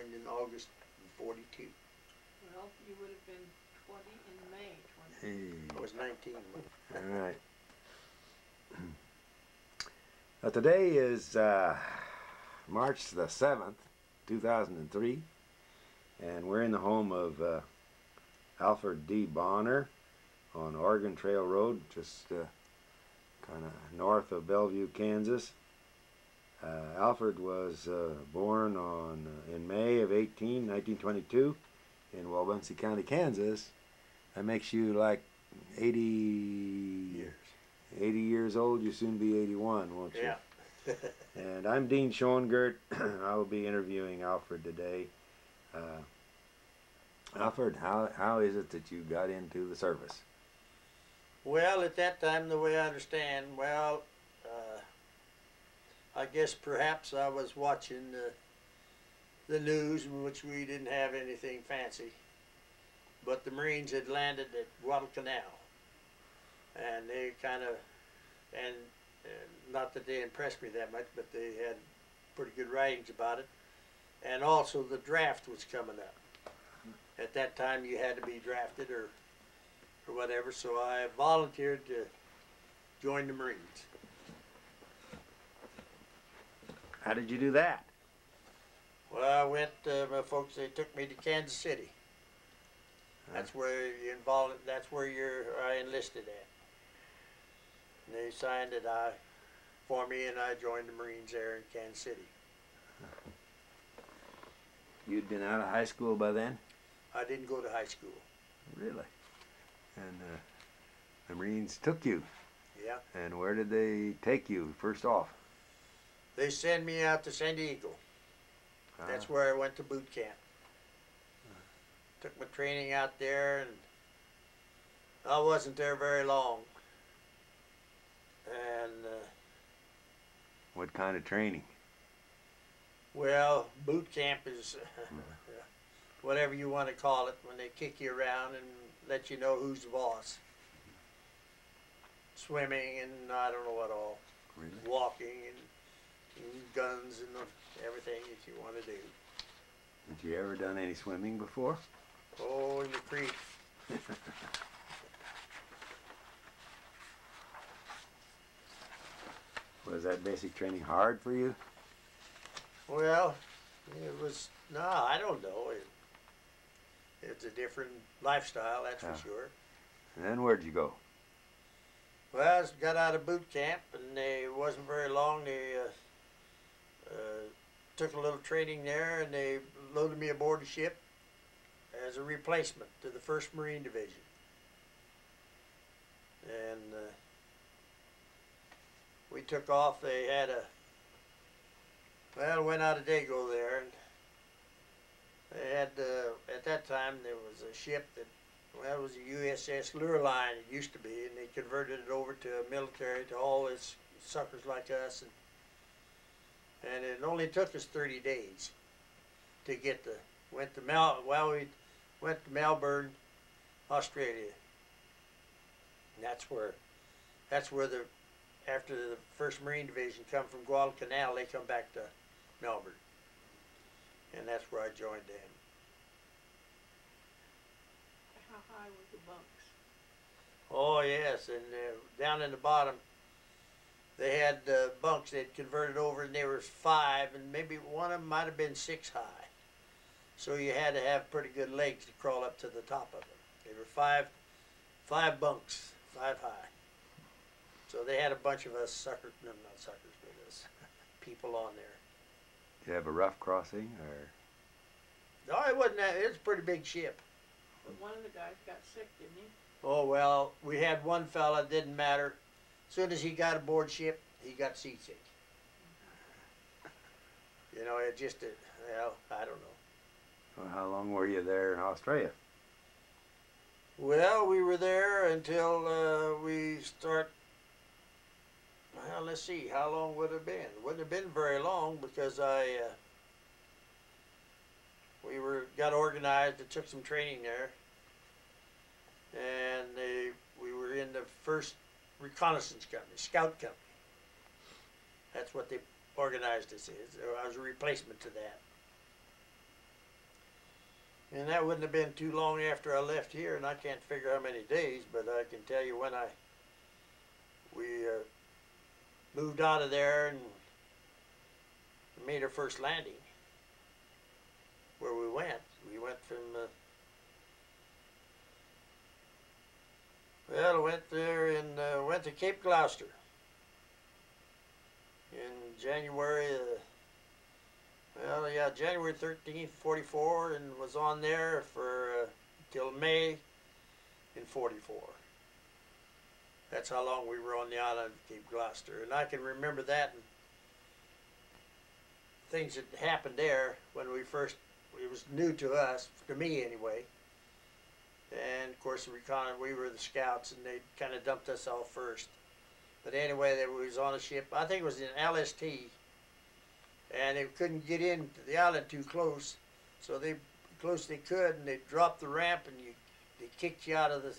joined in August of '42. Well, you would have been 20 in May 20. I was 19. All right. Now today is March the 7th, 2003, and we're in the home of Alfred D. Bahner on Oregon Trail Road, just kind of north of Bellevue, Kansas. Alfred was born in May of 1922 in Wabunsee County, Kansas. That makes you like 80 years old. You'll soon be 81, won't you? Yeah. And I'm Dean Schoengert. I will be interviewing Alfred today. Alfred, how is it that you got into the service? Well, at that time, the way I understand, well, I guess perhaps I was watching the news, in which we didn't have anything fancy, but the Marines had landed at Guadalcanal, and they kind of, and not that they impressed me that much, but they had pretty good writings about it, and also the draft was coming up. At that time, you had to be drafted or whatever, so I volunteered to join the Marines. How did you do that? Well, I went, my folks, they took me to Kansas City. That's where you involved, that's where I enlisted at. And they signed it for me, and I joined the Marines there in Kansas City. You'd been out of high school by then? I didn't go to high school. Really? And the Marines took you? Yeah. And where did they take you first off? They sent me out to San Diego. That's where I went to boot camp. Took my training out there, and I wasn't there very long. And what kind of training? well, boot camp is whatever you want to call it, when they kick you around and let you know who's the boss. Swimming and I don't know what all. Really? Walking and guns and everything that you want to do. Had you ever done any swimming before? Oh, in the creek. Was that basic training hard for you? Well, it was, no, I don't know. It's a different lifestyle, that's for sure. And then where'd you go? Well, I got out of boot camp, and it wasn't very long. They took a little training there, and they loaded me aboard a ship as a replacement to the 1st Marine Division. And we took off. They had went out of Dago there, and they had, at that time, there was a ship that, well, it was a USS Lurline, it used to be, and they converted it over to a military, to all its suckers like us, and it only took us 30 days to get we went to Melbourne, Australia. And that's where after the 1st Marine Division come from Guadalcanal, they come back to Melbourne. And that's where I joined them. How high were the bunks? Oh yes, and down in the bottom, they had bunks they'd converted over, and there was 5, and maybe one of them might have been 6 high. So you had to have pretty good legs to crawl up to the top of them. They were 5 bunks, 5 high. So they had a bunch of us suckers, no, not suckers, but us people on there. Did you have a rough crossing, or? No, it wasn't that. It was a pretty big ship. But one of the guys got sick, didn't he? Oh, well, we had one fella, didn't matter. As soon as he got aboard ship, he got seasick. You know, it just, well, I don't know. Well, how long were you there in Australia? Well, we were there until well, let's see, how long would it have been? It wouldn't have been very long, because we got organized and took some training there. And we were in the 1st Reconnaissance Company, Scout Company. That's what they organized us as. I was a replacement to that. And that wouldn't have been too long after I left here, and I can't figure how many days, but I can tell you when we moved out of there and made our first landing. Where we went from, well, I went there and went to Cape Gloucester in January, January 13th, 44, and was on there for till May in 44. That's how long we were on the island of Cape Gloucester. And I can remember that and things that happened there when we first, it was new to us, to me anyway. And of course we were the scouts and they kind of dumped us off first. But anyway, they was on a ship, I think it was in LST, and they couldn't get into the island too close, so they close they could, and they dropped the ramp and they kicked you out of the,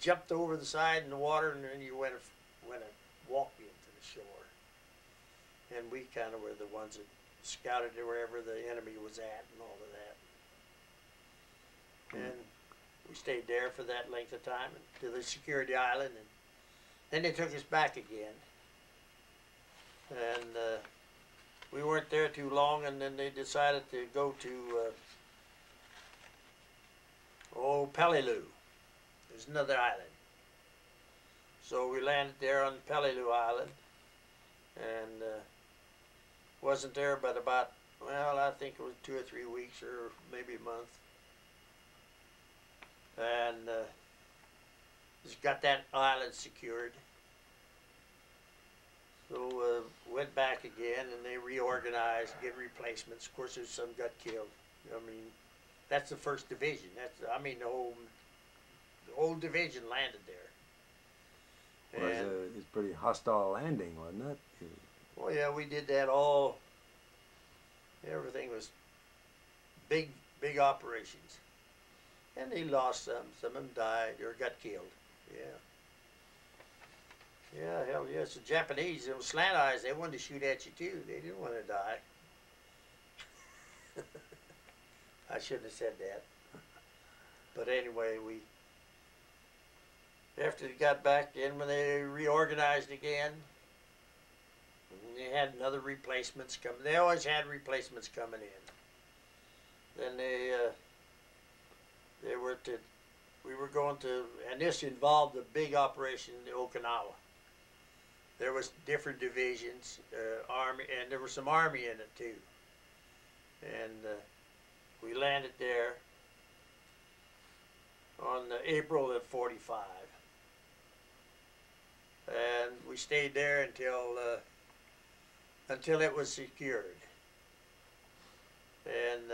jumped over the side in the water, and then you went and walked into the shore. And we kind of were the ones that scouted wherever the enemy was at and all of that. And we stayed there for that length of time until they secured the island, and then they took us back again. And we weren't there too long, and then they decided to go to Peleliu. There's another island. So we landed there on Peleliu Island, and wasn't there but about, well, I think it was 2 or 3 weeks, or maybe a month. And just got that island secured. So went back again, and they reorganized, get replacements. Of course, there's some got killed. I mean, that's the 1st Division. That's, I mean, the whole division landed there. Well, it was a pretty hostile landing, wasn't it? Well, yeah, we did that all. Everything was big operations. And they lost some. Some of them died or got killed. Yeah. Yeah, hell yes. The Japanese, them slant eyes, they wanted to shoot at you too. They didn't want to die. I shouldn't have said that. But anyway, after they got back in, when they reorganized again, they had another replacements coming. They always had replacements coming in. Then we were going to, and this involved a big operation in Okinawa. There was different divisions, army, and there was some army in it too. And we landed there on April of 45. And we stayed there until it was secured. And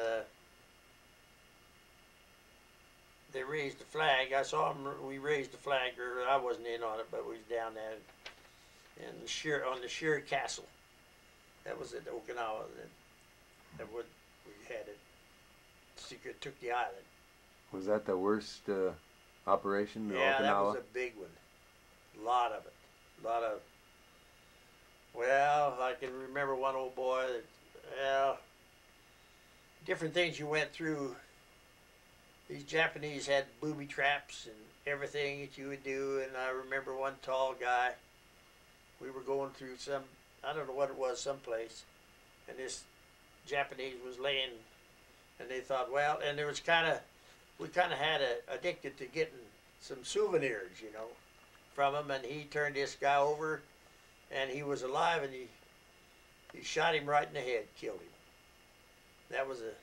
they raised the flag. I saw them, we raised the flag, or I wasn't in on it, but we was down there on the Sheer Castle. That was at Okinawa. That we had it. Secret took the island. Was that the worst operation in Yeah, Okinawa? that was a big one. A lot of it. Well, I can remember one old boy that, well, different things you went through. These Japanese had booby traps and everything that you would do, and I remember one tall guy, we were going through some, I don't know what it was, someplace, and this Japanese was laying, and they thought, well, and there was we kind of had addicted to getting some souvenirs, you know, from him, and he turned this guy over, and he was alive, and he shot him right in the head, killed him. That was a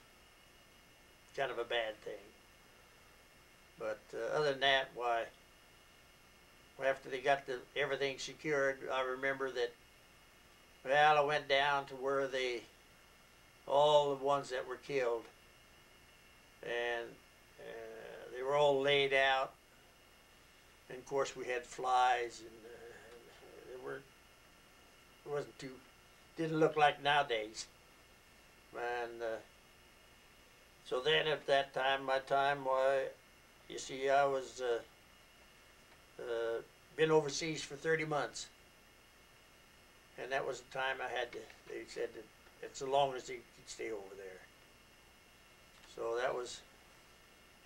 kind of a bad thing. But other than that, why, after they got everything secured, I remember that, well, I went down to where all the ones that were killed, and they were all laid out, and of course we had flies, and it wasn't too, didn't look like nowadays. And so then at that time, my time, why, you see, I was been overseas for 30 months, and that was the time I had to. They said that it's the longest you could stay over there. So that was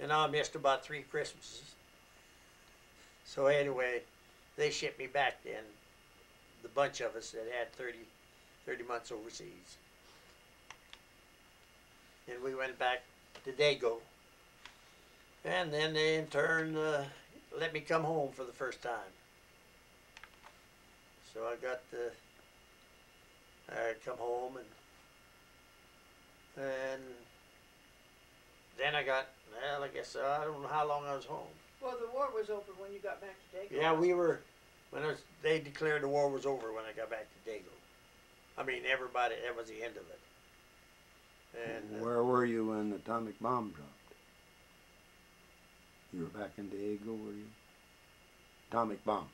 and I missed about 3 Christmases. So anyway, they shipped me back then, the bunch of us that had 30 months overseas. And we went back to Dago. And then they in turn let me come home for the first time. So I come home and then I got, well, I guess I don't know how long I was home. Well, the war was over when you got back to Dago. Yeah, they declared the war was over when I got back to Dago. I mean, everybody, that was the end of it. And where were you when the atomic bomb dropped? You were back in Dago, were you? Atomic bomb.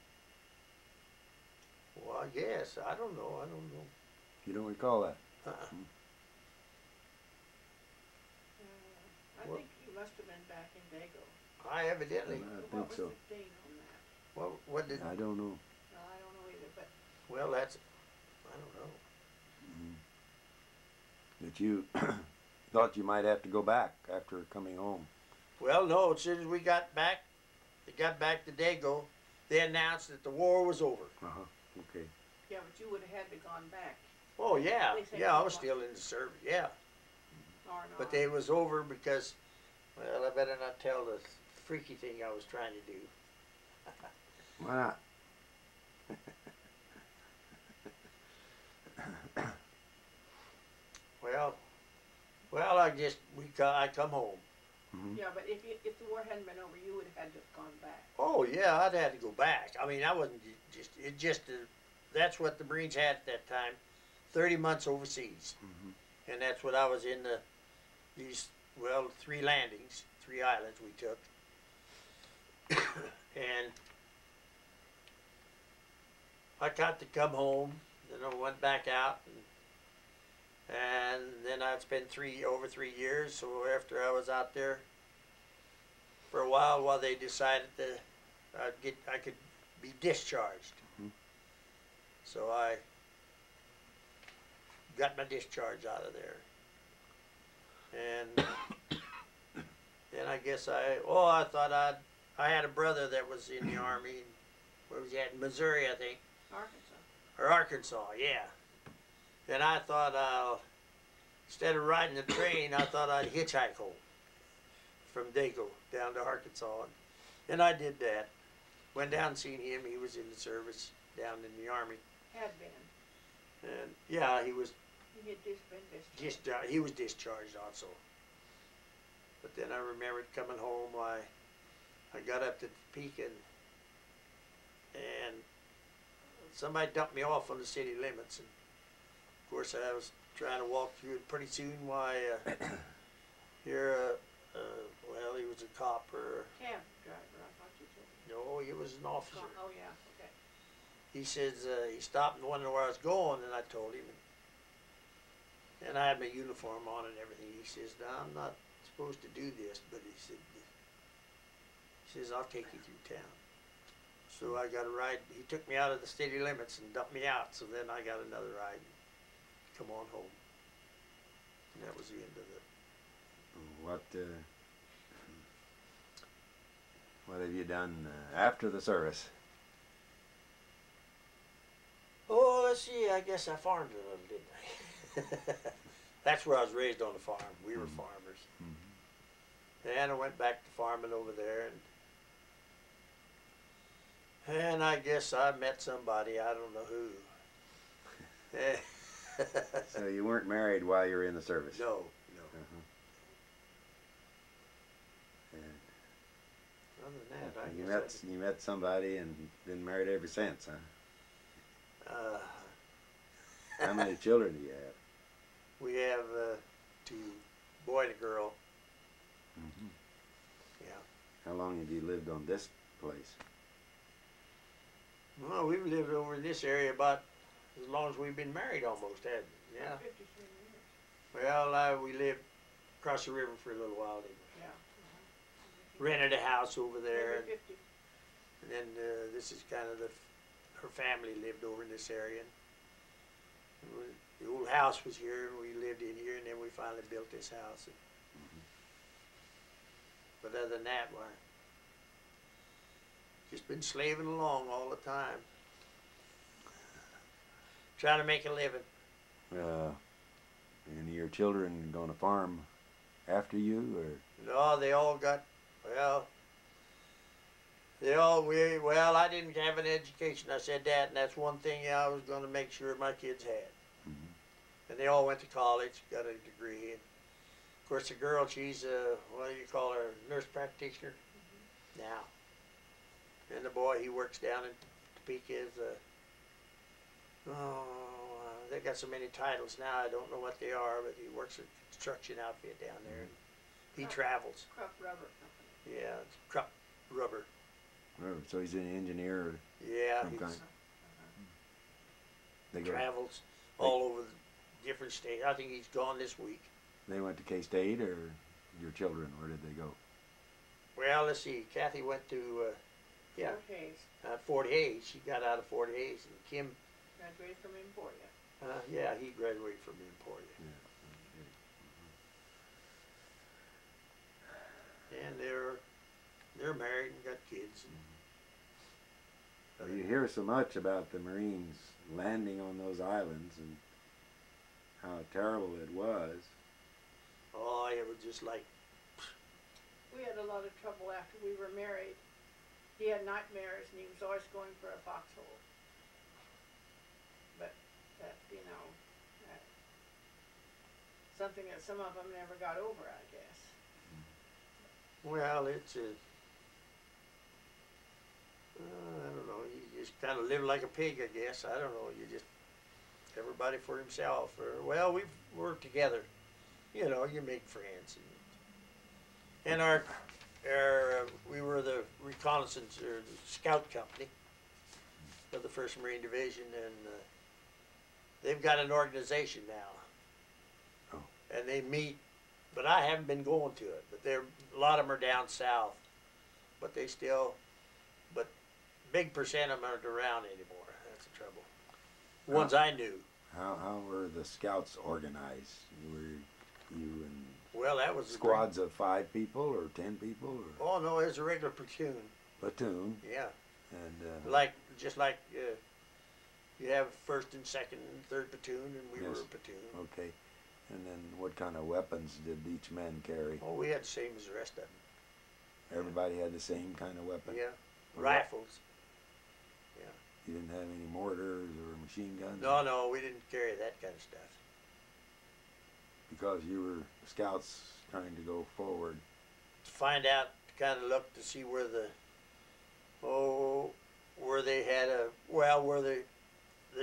Well, I guess. I don't know. You don't recall that? I think you must have been back in Dago. I evidently. I What think was so. the date on that? Well, what did? I don't know. No, I don't know either, but Well, that's. I don't know. That you thought you might have to go back after coming home. Well, no. As soon as we got back to Dago, they announced that the war was over. Okay. yeah, but you would have had to gone back. Oh yeah, They said yeah. I no was more. still in the service. Yeah, Or not. but they was over because. Well, I better not tell the freaky thing I was trying to do. Why not? Well, I come home. Yeah, but if the war hadn't been over, you would have had to have gone back. Oh yeah, I'd had to go back. I mean, I wasn't that's what the Marines had at that time, 30 months overseas, and that's what I was in these 3 landings, 3 islands we took, and I got to come home. Then I went back out, and then I'd spent over 3 years. So after I was out there for a while they decided that I could be discharged. So I got my discharge out of there, and then I guess I thought I had a brother that was in the Army. Where was he at? In Missouri, I think. Arkansas, yeah. Then I thought instead of riding the train, I thought I'd hitchhike home from Dago down to Arkansas. And I did that. Went down and seen him. He was in the service down in the Army. Had been. And yeah, he was He had just been discharged. he was discharged also. But then I remembered coming home. I got up to Pekin, and somebody dumped me off on the city limits, and of course I was trying to walk through it. Pretty soon, here, well, he was a cop or Cab driver, I thought you said. no, he was an officer. Oh, yeah, okay. He says he stopped and wondered where I was going, and I told him, and I had my uniform on and everything. He says, "Now I'm not supposed to do this," but he says, "I'll take you through town." So I got a ride. He took me out of the city limits and dumped me out. So then I got another ride. Come on home. And that was the end of it. What have you done after the service? Oh, let's see. I guess I farmed a little, didn't I? That's where I was raised, on the farm. We were farmers. And I went back to farming over there, and I guess I met somebody. I don't know who. So you weren't married while you were in the service? No. And other than that, you met somebody and been married ever since, huh? How many children do you have? We have 2, boy and a girl. Yeah. How long have you lived on this place? Well, we've lived over in this area about as long as we've been married, almost, haven't we? Yeah. 53 years. Well, we lived across the river for a little while. Didn't we? Yeah. Rented a house over there, Maybe 50. and then this is kind of her family lived over in this area. And the old house was here, and we lived in here, and then we finally built this house. But other than that, why, just been slaving along all the time, trying to make a living. And your children going to farm after you, or? No, they all got, well, I didn't have an education. I said that, and that's one thing I was going to make sure my kids had. Mm-hmm. And they all went to college, got a degree. And of course, the girl, she's a, what do you call her, nurse practitioner now. And the boy, he works down in Topeka as they got so many titles now, I don't know what they are, but he works at a construction outfit down there. And he travels. Krupp Rubber Company. Yeah, it's Krupp Rubber. Oh, so he's an engineer. Yeah, Some he kind. They go, travels all over the different states. I think he's gone this week. They went to K-State, or your children? Where did they go? Well, let's see. Kathy went to, Fort Hayes. Fort Hayes. She got out of Fort Hayes. And Kim, Graduated from Emporia. yeah, he graduated from Emporia. Yeah. And they're married and got kids. Well, you hear so much about the Marines landing on those islands and how terrible it was. Oh, it was just like, We had a lot of trouble after we were married. He had nightmares and he was always going for a foxhole. But that, something that some of them never got over, I guess. well, it's I don't know. You just kind of live like a pig, I guess. I don't know. You just everybody for himself. Or well, we've worked together. You know, you make friends. And we were the reconnaissance or the scout company of the 1st Marine Division, and they've got an organization now. Oh. And they meet, but I haven't been going to it. But a lot of them are down south, but but big percent of them aren't around anymore. That's the trouble. Ones I knew. How were the scouts organized? Were you in Well, that was squads of 5 people or 10 people? Or? Oh no, it was a regular platoon. Platoon. Yeah. And Just like you have 1st and 2nd and 3rd platoon, and we Yes. were a platoon. Okay. And then what kind of weapons did each man carry? Oh, we had the same as the rest of them. Everybody had the same kind of weapon? Yeah. Or Rifles. Yeah. You didn't have any mortars or machine guns? No, we didn't carry that kind of stuff. Because you were scouts trying to go forward. To find out, to kind of look to see where where they had where the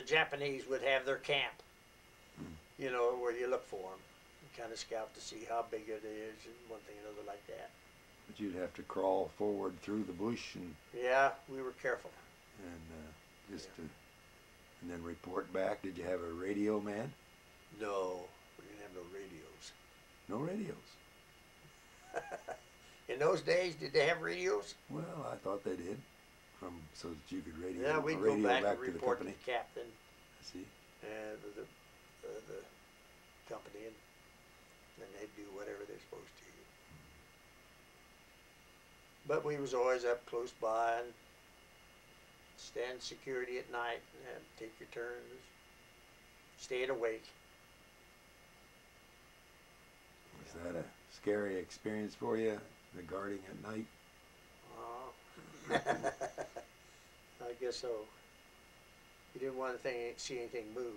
Japanese would have their camp. You know, where you look for them. You kind of scout to see how big it is and one thing and another like that. But you'd have to crawl forward through the bush and Yeah, we were careful. and then report back. Did you have a radio man? No, we didn't have no radios. No radios. In those days, did they have radios? Well, I thought they did, so that you could radio. Yeah, we'd radio go back and to the report to company. the captain I see. and the company, and then they'd do whatever they're supposed to. But we was always up close by and stand security at night and take your turns, staying awake. Was that a scary experience for you, the guarding at night? I guess so. You didn't want to see anything move.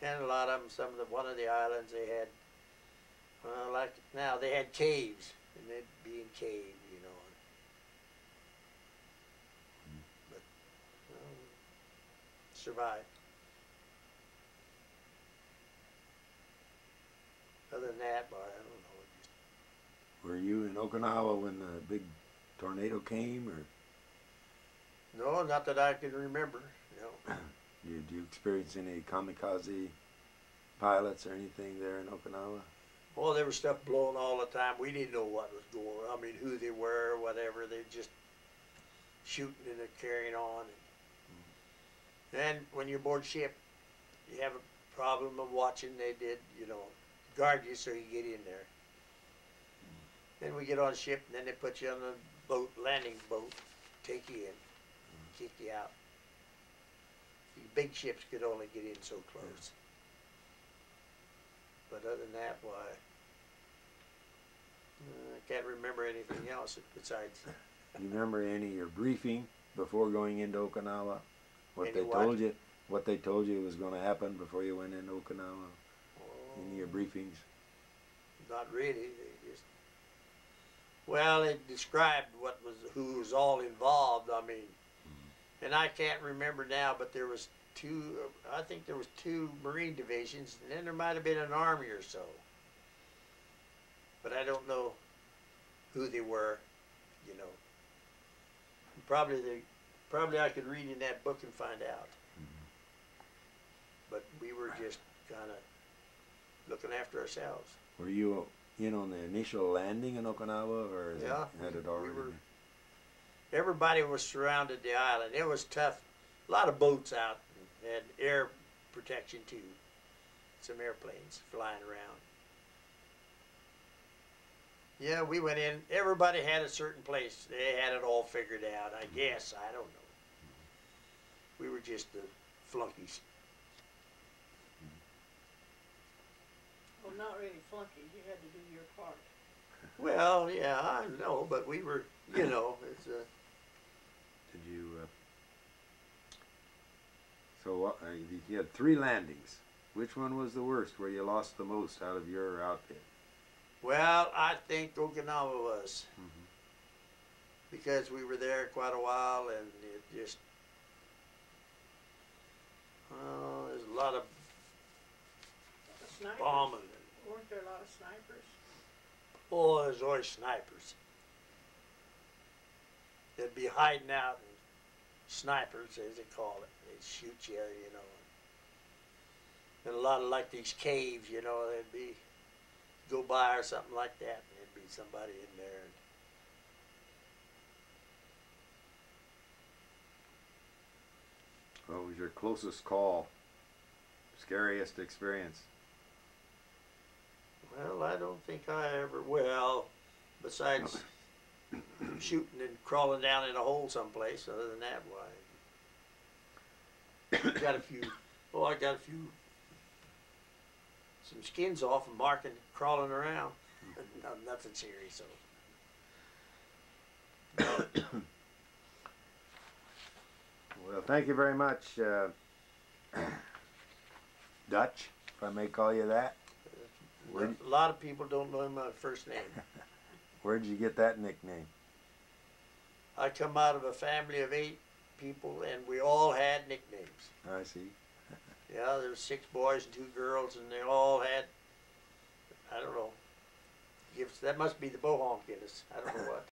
And a lot of them, one of the islands, they had, like now, they had caves, and they'd be in caves, you know. But survived. Other than that, boy, I don't know. Were you in Okinawa when the big tornado came, or No, not that I can remember. No. did you experience any kamikaze pilots or anything there in Okinawa? Well, there was stuff blowing all the time. We didn't know what was going on. I mean, who they were, or whatever. They just shooting and carrying on. And when you're aboard ship, you have a problem of watching. They did, you know, guard you so you get in there. Then we get on a ship, and then they put you on a boat, landing boat, take you in, kick you out. The big ships could only get in so close. But other than that, why, I can't remember anything else besides. You remember any of your briefing before going into Okinawa? What Any they what? told you? What they told you was going to happen before you went into Okinawa? Any of your briefings? Not really. They just, well, it described who was all involved. I mean, and I can't remember now, but there was two. I think there was two Marine divisions, and then there might have been an Army or so. But I don't know who they were. You know, probably I could read in that book and find out. But we were just kind of looking after ourselves. Were you in on the initial landing in Okinawa, or had it already? Everybody was surrounded the island. It was tough. A lot of boats out, and air protection too. Some airplanes flying around. Yeah, we went in. Everybody had a certain place. They had it all figured out, I guess. I don't know. We were just the flunkies. Well, not really flunkies. You had to do your part. Well, yeah, I know, but we were, you know, it's Did you? So you had 3 landings. Which one was the worst? Where you lost the most out of your outfit? well, I think Okinawa was. Because we were there quite a while, and it just, there's a lot of Snipers. bombing. Weren't there a lot of snipers? Oh, there's always snipers. They'd be hiding out, and snipers, as they call it. They'd shoot you, you know. And a lot of like these caves, you know, they'd be go by or something like that, and there'd be somebody in there. What was your closest call? Scariest experience? Well, I don't think I ever, besides shooting and crawling down in a hole someplace, other than that, why? I got a few some skins off and barking, crawling around. Nothing serious, so. Well, thank you very much, Dutch, if I may call you that. A lot of people don't know my first name. Where did you get that nickname? I come out of a family of 8 people, and we all had nicknames. I see. Yeah, there were 6 boys and 2 girls, and they all had, I don't know, gifts. That must be the Bohong Guinness. I don't know what.